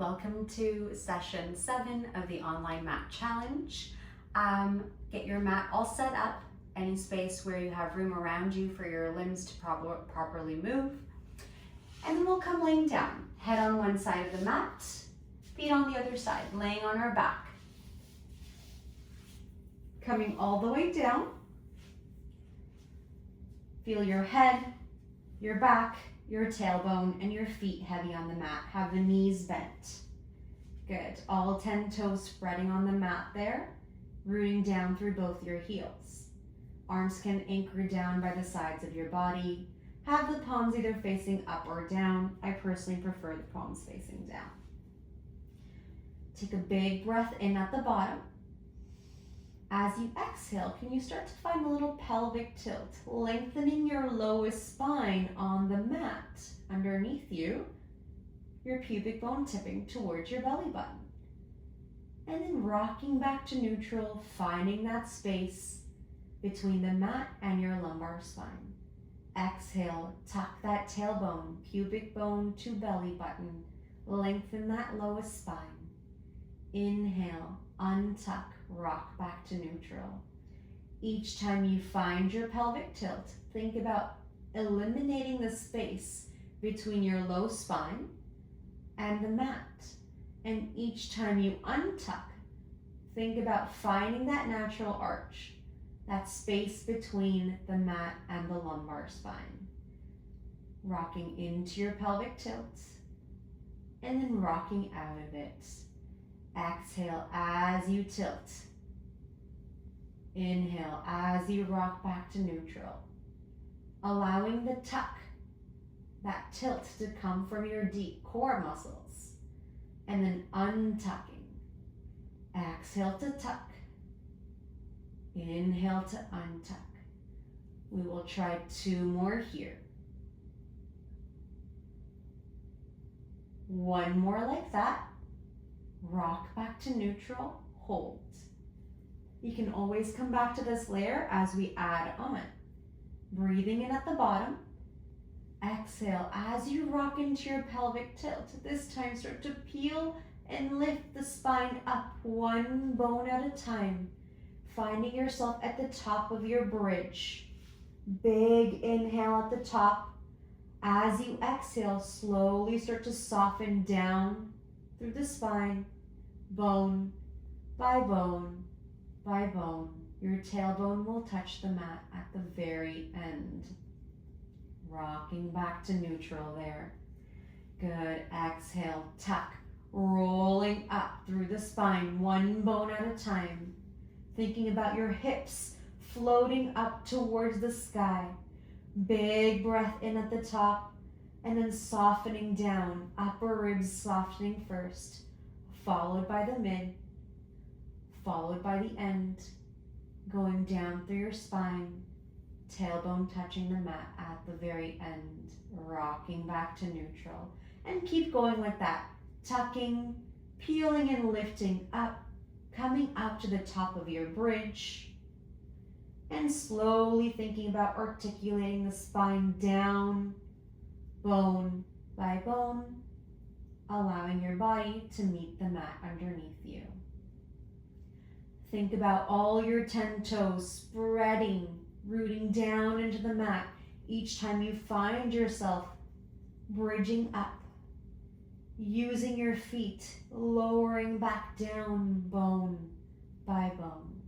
Welcome to session 7 of the online mat challenge. Get your mat all set up, any space where you have room around you for your limbs to properly move. And then we'll come laying down, head on one side of the mat, feet on the other side, laying on our back. Coming all the way down, feel your head, your back, your tailbone, and your feet heavy on the mat. Have the knees bent. Good. All 10 toes spreading on the mat there, rooting down through both your heels. Arms can anchor down by the sides of your body. Have the palms either facing up or down. I personally prefer the palms facing down. Take a big breath in at the bottom. As you exhale, can you start to find a little pelvic tilt, lengthening your lowest spine on the mat underneath you, your pubic bone tipping towards your belly button. And then rocking back to neutral, finding that space between the mat and your lumbar spine. Exhale, tuck that tailbone, pubic bone to belly button, lengthen that lowest spine. Inhale, untuck, rock back to neutral. Each time you find your pelvic tilt, think about eliminating the space between your low spine and the mat. And each time you untuck, think about finding that natural arch, that space between the mat and the lumbar spine. Rocking into your pelvic tilt and then rocking out of it. Exhale as you tilt. Inhale as you rock back to neutral. Allowing the tuck, that tilt, to come from your deep core muscles. And then untucking. Exhale to tuck. Inhale to untuck. We will try 2 more here. 1 more like that. Rock back to neutral, hold. You can always come back to this layer as we add on. Breathing in at the bottom. Exhale as you rock into your pelvic tilt. This time start to peel and lift the spine up 1 bone at a time. Finding yourself at the top of your bridge. Big inhale at the top. As you exhale, slowly start to soften down through the spine, bone by bone by bone. Your tailbone will touch the mat at the very end. Rocking back to neutral there. Good. Exhale, tuck, rolling up through the spine, 1 bone at a time. Thinking about your hips floating up towards the sky. Big breath in at the top. And then softening down, upper ribs softening first, followed by the mid, followed by the end, going down through your spine, tailbone touching the mat at the very end, rocking back to neutral. And keep going like that, tucking, peeling and lifting up, coming up to the top of your bridge, and slowly thinking about articulating the spine down, bone by bone, allowing your body to meet the mat underneath you. Think about all your 10 toes spreading, rooting down into the mat each time you find yourself bridging up, using your feet, lowering back down bone by bone.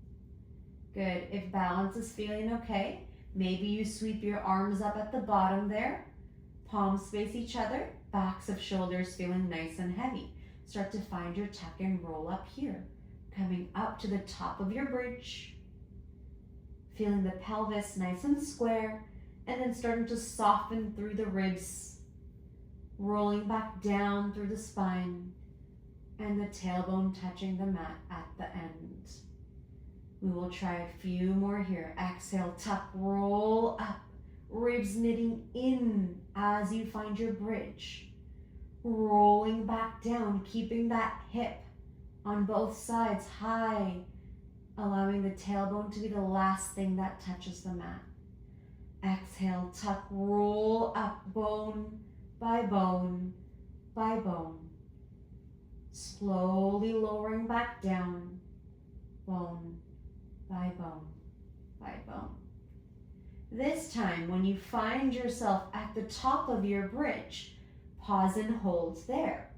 Good. If balance is feeling okay, maybe you sweep your arms up at the bottom there. Palms face each other, backs of shoulders feeling nice and heavy. Start to find your tuck and roll up here, coming up to the top of your bridge. Feeling the pelvis nice and square, and then starting to soften through the ribs, rolling back down through the spine, and the tailbone touching the mat at the end. We will try a few more here. Exhale, tuck, roll up. Ribs knitting in as you find your bridge. Rolling back down, keeping that hip on both sides high, allowing the tailbone to be the last thing that touches the mat. Exhale, tuck, roll up, bone by bone by bone. Slowly lowering back down, bone by bone by bone. This time, when you find yourself at the top of your bridge, pause and hold there.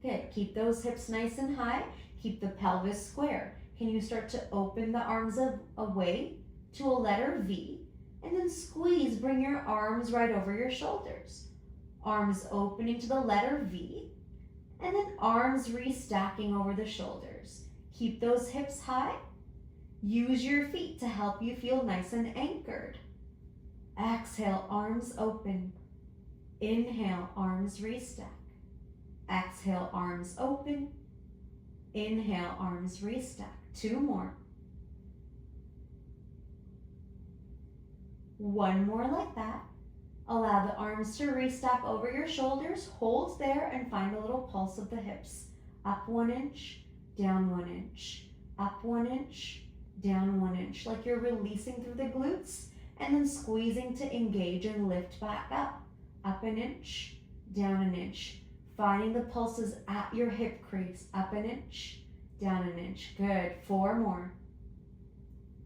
Good. Keep those hips nice and high. Keep the pelvis square. Can you start to open the arms away to a letter V? And then squeeze, bring your arms right over your shoulders. Arms opening to the letter V. And then arms restacking over the shoulders. Keep those hips high. Use your feet to help you feel nice and anchored. Exhale, arms open. Inhale, arms restack. Exhale, arms open. Inhale, arms restack. 2 more. 1 more like that. Allow the arms to restack over your shoulders. Hold there and find a little pulse of the hips. Up 1 inch, down 1 inch. Up 1 inch, down 1 inch. Like you're releasing through the glutes and then squeezing to engage and lift back up. Up 1 inch, down 1 inch. Finding the pulses at your hip crease. Up 1 inch, down 1 inch. Good. 4 more.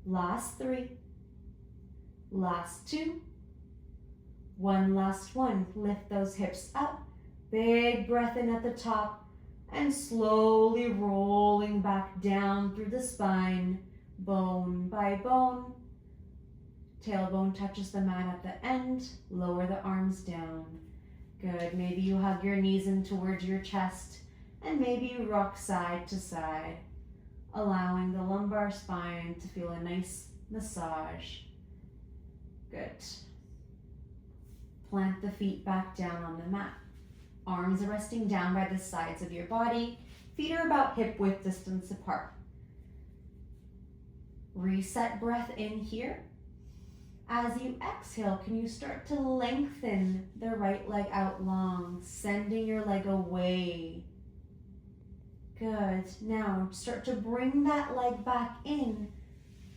Last 3. Last 2. 1 last one. Lift those hips up. Big breath in at the top and slowly rolling back down through the spine, bone by bone. Tailbone touches the mat at the end. Lower the arms down. Good. Maybe you hug your knees in towards your chest and maybe you rock side to side, allowing the lumbar spine to feel a nice massage. Good. Plant the feet back down on the mat. Arms are resting down by the sides of your body. Feet are about hip width distance apart. Reset breath in here. As you exhale, can you start to lengthen the right leg out long, sending your leg away? Good. Now start to bring that leg back in.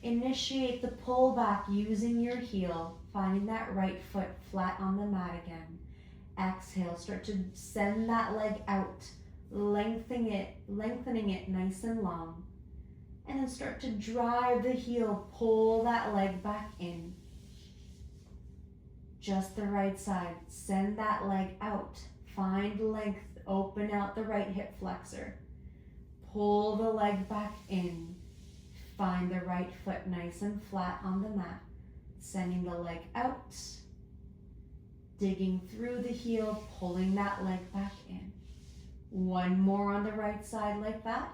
Initiate the pull back using your heel, finding that right foot flat on the mat again. Exhale, start to send that leg out, lengthening it nice and long. And then start to drive the heel, pull that leg back in. Just the right side. Send that leg out. Find length. Open out the right hip flexor. Pull the leg back in. Find the right foot nice and flat on the mat. Sending the leg out. Digging through the heel, pulling that leg back in. 1 more on the right side like that.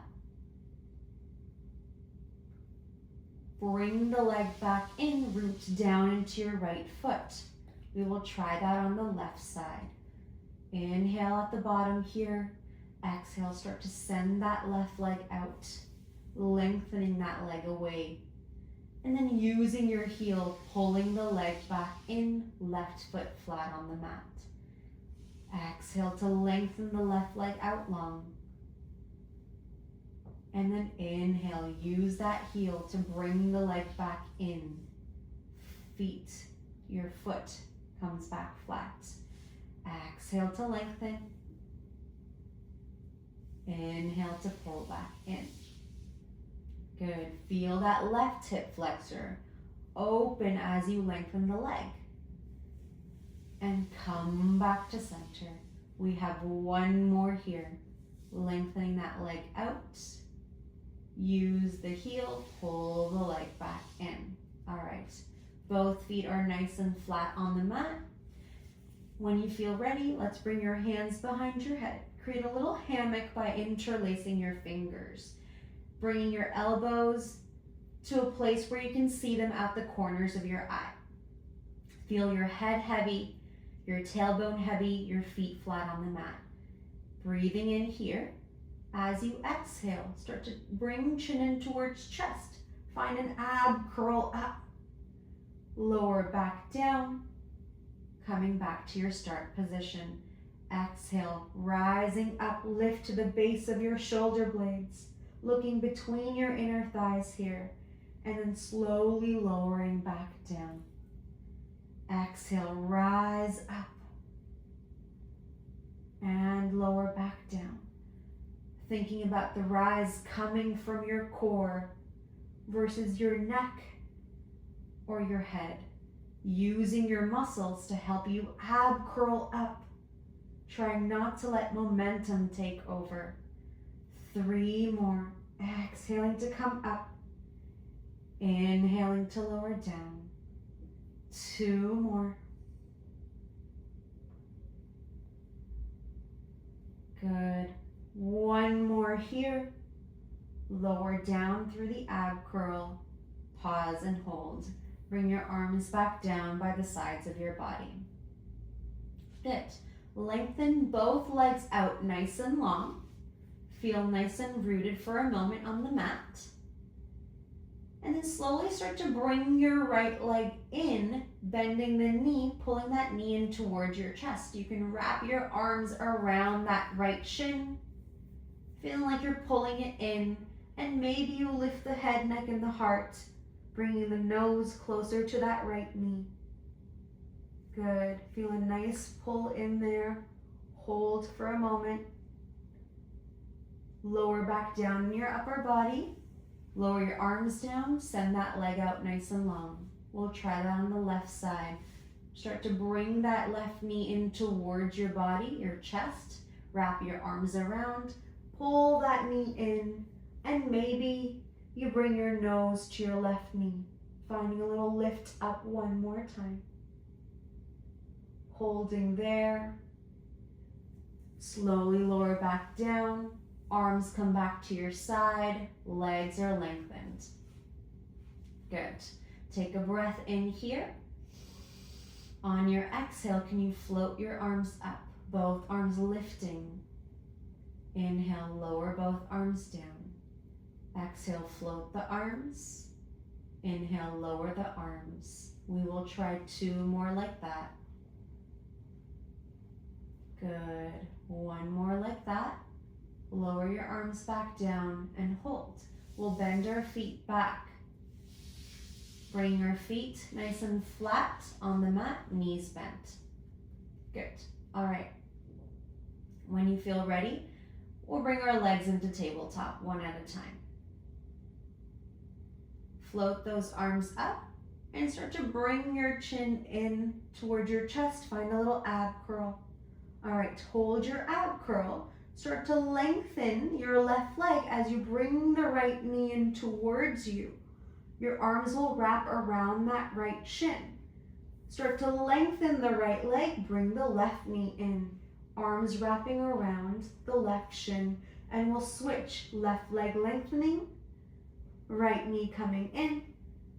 Bring the leg back in, root down into your right foot. We will try that on the left side. Inhale at the bottom here. Exhale, start to send that left leg out, lengthening that leg away. And then using your heel, pulling the leg back in, left foot flat on the mat. Exhale to lengthen the left leg out long. And then inhale, use that heel to bring the leg back in. Feet, your foot comes back flat. Exhale to lengthen. Inhale to pull back in. Good. Feel that left hip flexor open as you lengthen the leg. And come back to center. We have 1 more here. Lengthening that leg out. Use the heel, pull the leg back in. All right. Both feet are nice and flat on the mat. When you feel ready, let's bring your hands behind your head. Create a little hammock by interlacing your fingers. Bringing your elbows to a place where you can see them at the corners of your eye. Feel your head heavy, your tailbone heavy, your feet flat on the mat. Breathing in here. As you exhale, start to bring chin in towards chest. Find an ab curl up. Lower back down. Coming back to your start position. Exhale, rising up, lift to the base of your shoulder blades. Looking between your inner thighs here. And then slowly lowering back down. Exhale, rise up. And lower back down. Thinking about the rise coming from your core versus your neck or your head. Using your muscles to help you ab curl up. Trying not to let momentum take over. 3 more. Exhaling to come up. Inhaling to lower down. 2 more. Good. 1 more here. Lower down through the ab curl. Pause and hold. Bring your arms back down by the sides of your body. Good. Lengthen both legs out nice and long. Feel nice and rooted for a moment on the mat. And then slowly start to bring your right leg in, bending the knee, pulling that knee in towards your chest. You can wrap your arms around that right shin, feeling like you're pulling it in, and maybe you lift the head, neck, and the heart, bringing the nose closer to that right knee. Good. Feel a nice pull in there. Hold for a moment. Lower back down in your upper body. Lower your arms down. Send that leg out nice and long. We'll try that on the left side. Start to bring that left knee in towards your body, your chest. Wrap your arms around. Pull that knee in. And maybe you bring your nose to your left knee. Finding a little lift up one more time. Holding there. Slowly lower back down. Arms come back to your side. Legs are lengthened. Good. Take a breath in here. On your exhale, can you float your arms up? Both arms lifting. Inhale, lower both arms down. Exhale, float the arms. Inhale, lower the arms. We will try 2 more like that. Good. 1 more like that. Lower your arms back down and hold. We'll bend our feet back. Bring your feet nice and flat on the mat, knees bent. Good. All right. When you feel ready, we'll bring our legs into tabletop one at a time. Float those arms up and start to bring your chin in towards your chest. Find a little ab curl. All right, hold your ab curl. Start to lengthen your left leg as you bring the right knee in towards you. Your arms will wrap around that right shin. Start to lengthen the right leg, bring the left knee in. Arms wrapping around the left shin, and we'll switch. Left leg lengthening, right knee coming in,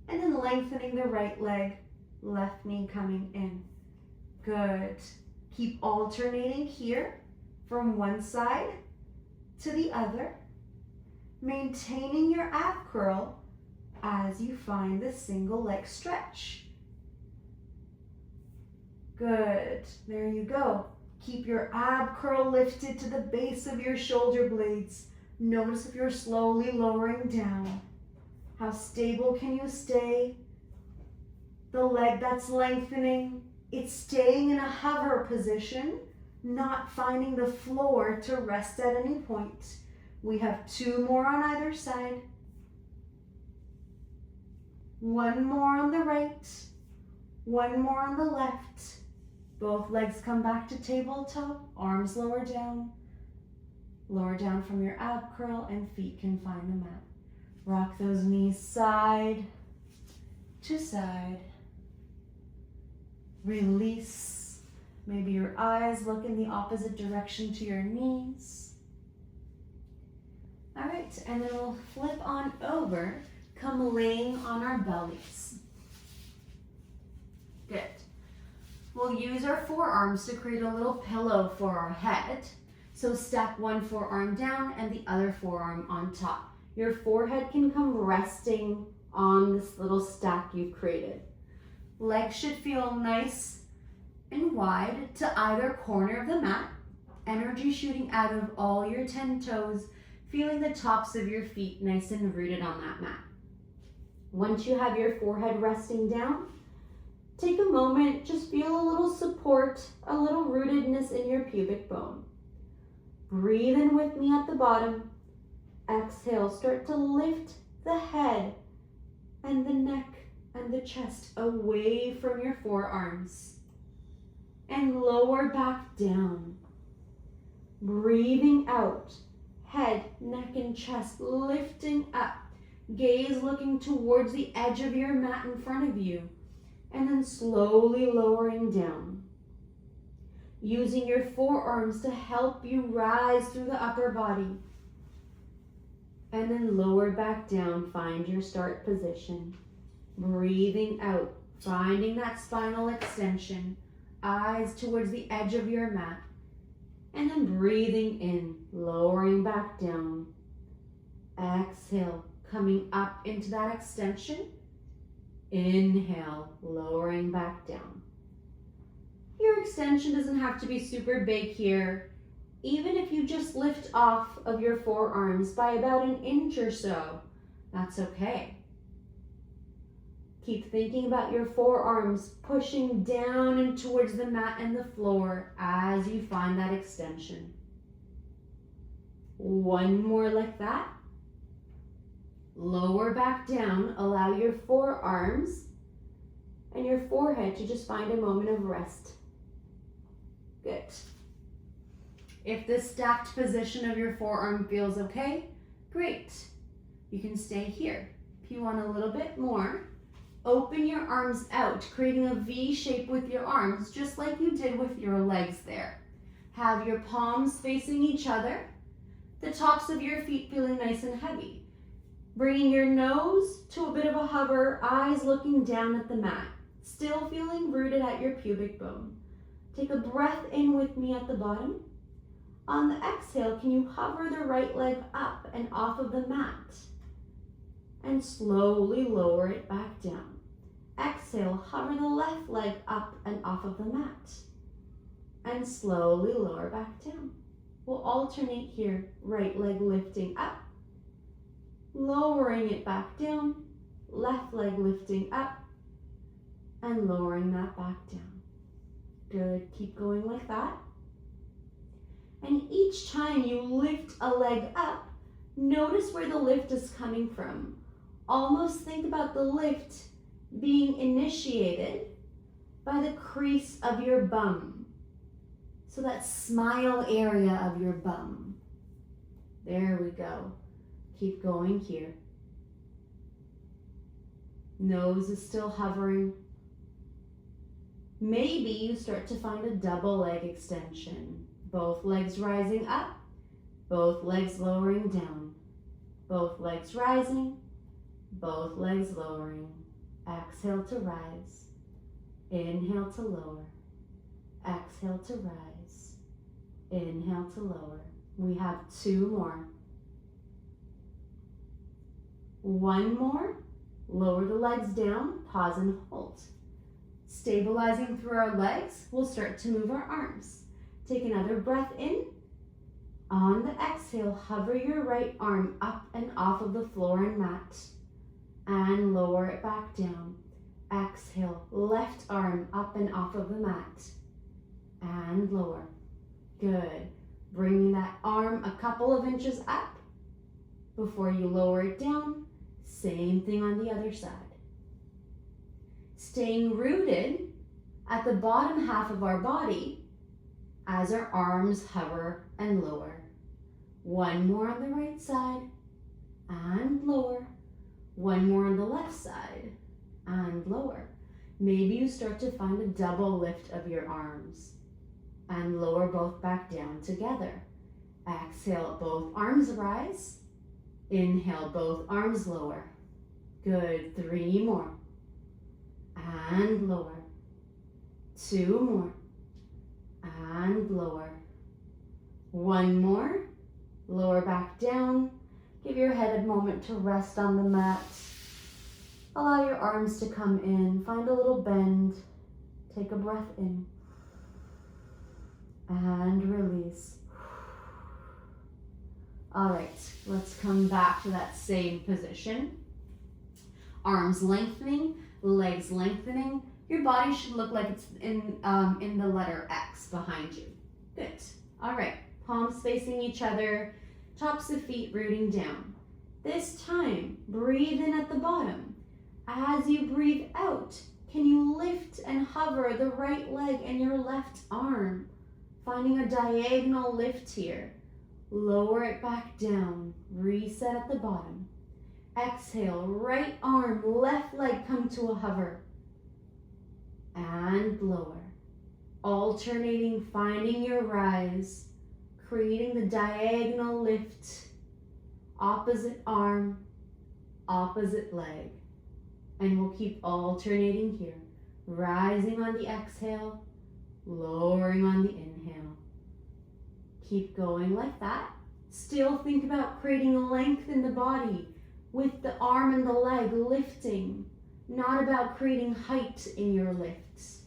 and then lengthening the right leg, left knee coming in. Good. Keep alternating here from one side to the other, maintaining your ab curl as you find the single leg stretch. Good. There you go. Keep your ab curl lifted to the base of your shoulder blades. Notice if you're slowly lowering down. How stable can you stay? The leg that's lengthening, it's staying in a hover position, not finding the floor to rest at any point. We have 2 more on either side. 1 more on the right, 1 more on the left. Both legs come back to tabletop, arms lower down. Lower down from your ab curl and feet can find the mat. Rock those knees side to side. Release. Maybe your eyes look in the opposite direction to your knees. All right, and then we'll flip on over, come laying on our bellies. Good. We'll use our forearms to create a little pillow for our head. So stack one forearm down and the other forearm on top. Your forehead can come resting on this little stack you've created. Legs should feel nice and wide to either corner of the mat. Energy shooting out of all your 10 toes, feeling the tops of your feet nice and rooted on that mat. Once you have your forehead resting down, take a moment, just feel a little support, a little rootedness in your pubic bone. Breathe in with me at the bottom. Exhale, start to lift the head and the neck and the chest away from your forearms. And lower back down. Breathing out, head, neck, and chest lifting up. Gaze looking towards the edge of your mat in front of you. And then slowly lowering down. Using your forearms to help you rise through the upper body. And then lower back down, find your start position. Breathing out, finding that spinal extension. Eyes towards the edge of your mat. And then breathing in, lowering back down. Exhale, coming up into that extension. Inhale, lowering back down. Your extension doesn't have to be super big here. Even if you just lift off of your forearms by about an inch or so, that's okay. Keep thinking about your forearms pushing down and towards the mat and the floor as you find that extension. One more like that. Lower back down, allow your forearms and your forehead to just find a moment of rest. Good. If this stacked position of your forearm feels okay, great. You can stay here. If you want a little bit more, open your arms out, creating a V shape with your arms, just like you did with your legs there. Have your palms facing each other, the tops of your feet feeling nice and heavy. Bringing your nose to a bit of a hover, eyes looking down at the mat, still feeling rooted at your pubic bone. Take a breath in with me at the bottom. On the exhale, can you hover the right leg up and off of the mat? And slowly lower it back down. Exhale, hover the left leg up and off of the mat. And slowly lower back down. We'll alternate here, right leg lifting up, lowering it back down, left leg lifting up, and lowering that back down. Good, keep going like that. And each time you lift a leg up, notice where the lift is coming from. Almost think about the lift being initiated by the crease of your bum. So that smile area of your bum. There we go. Keep going here. Nose is still hovering. Maybe you start to find a double leg extension. Both legs rising up, both legs lowering down. Both legs rising, both legs lowering. Exhale to rise. Inhale to lower. Exhale to rise. Inhale to lower. We have 2 more. 1 more. Lower the legs down, pause and hold. Stabilizing through our legs, we'll start to move our arms. Take another breath in. On the exhale, hover your right arm up and off of the floor and mat. And lower it back down. Exhale, left arm up and off of the mat. And lower. Good. Bringing that arm a couple of inches up before you lower it down. Same thing on the other side. Staying rooted at the bottom half of our body as our arms hover and lower. 1 more on the right side and lower. 1 more on the left side and lower. Maybe you start to find a double lift of your arms and lower both back down together. Exhale, both arms rise. Inhale, both arms lower. Good, 3 more. And lower. 2 more. And lower. 1 more. Lower back down. Give your head a moment to rest on the mat. Allow your arms to come in. Find a little bend. Take a breath in. And release. All right, let's come back to that same position. Arms lengthening, legs lengthening. Your body should look like it's in the letter X behind you. Good. All right, palms facing each other, tops of feet rooting down. This time, breathe in at the bottom. As you breathe out, can you lift and hover the right leg and your left arm, finding a diagonal lift here. Lower it back down, reset at the bottom. Exhale, right arm, left leg come to a hover. And lower. Alternating, finding your rise, creating the diagonal lift, opposite arm, opposite leg. And we'll keep alternating here, rising on the exhale, lowering on the inhale. Keep going like that. Still think about creating length in the body with the arm and the leg lifting, not about creating height in your lifts.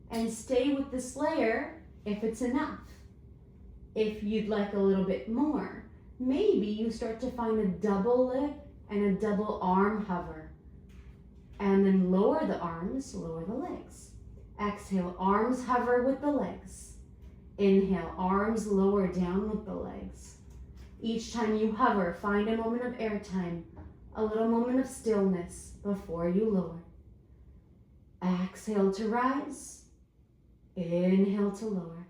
And stay with this layer if it's enough. If you'd like a little bit more, maybe you start to find a double leg and a double arm hover. And then lower the arms, lower the legs. Exhale, arms hover with the legs. Inhale, arms lower down with the legs. Each time you hover, find a moment of airtime, a little moment of stillness before you lower. Exhale to rise. Inhale to lower.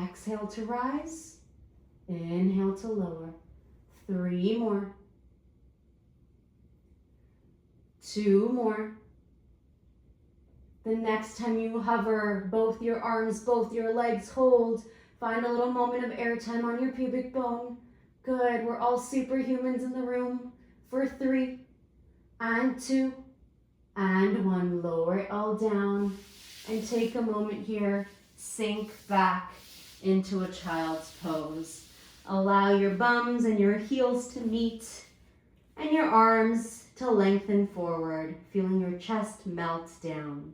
Exhale to rise. Inhale to lower. 3 more. 2 more. The next time you hover, both your arms, both your legs hold. Find a little moment of airtime on your pubic bone. Good, we're all superhumans in the room. For 3, and 2, and 1. Lower it all down. And take a moment here, sink back into a child's pose. Allow your bums and your heels to meet, and your arms to lengthen forward, feeling your chest melt down.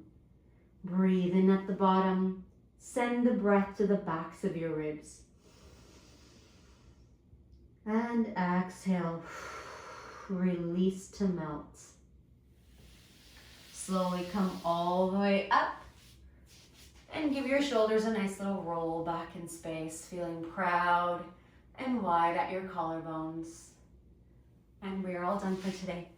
Breathe in at the bottom. Send the breath to the backs of your ribs. And exhale. Release to melt. Slowly come all the way up. And give your shoulders a nice little roll back in space, feeling proud and wide at your collarbones. And we're all done for today.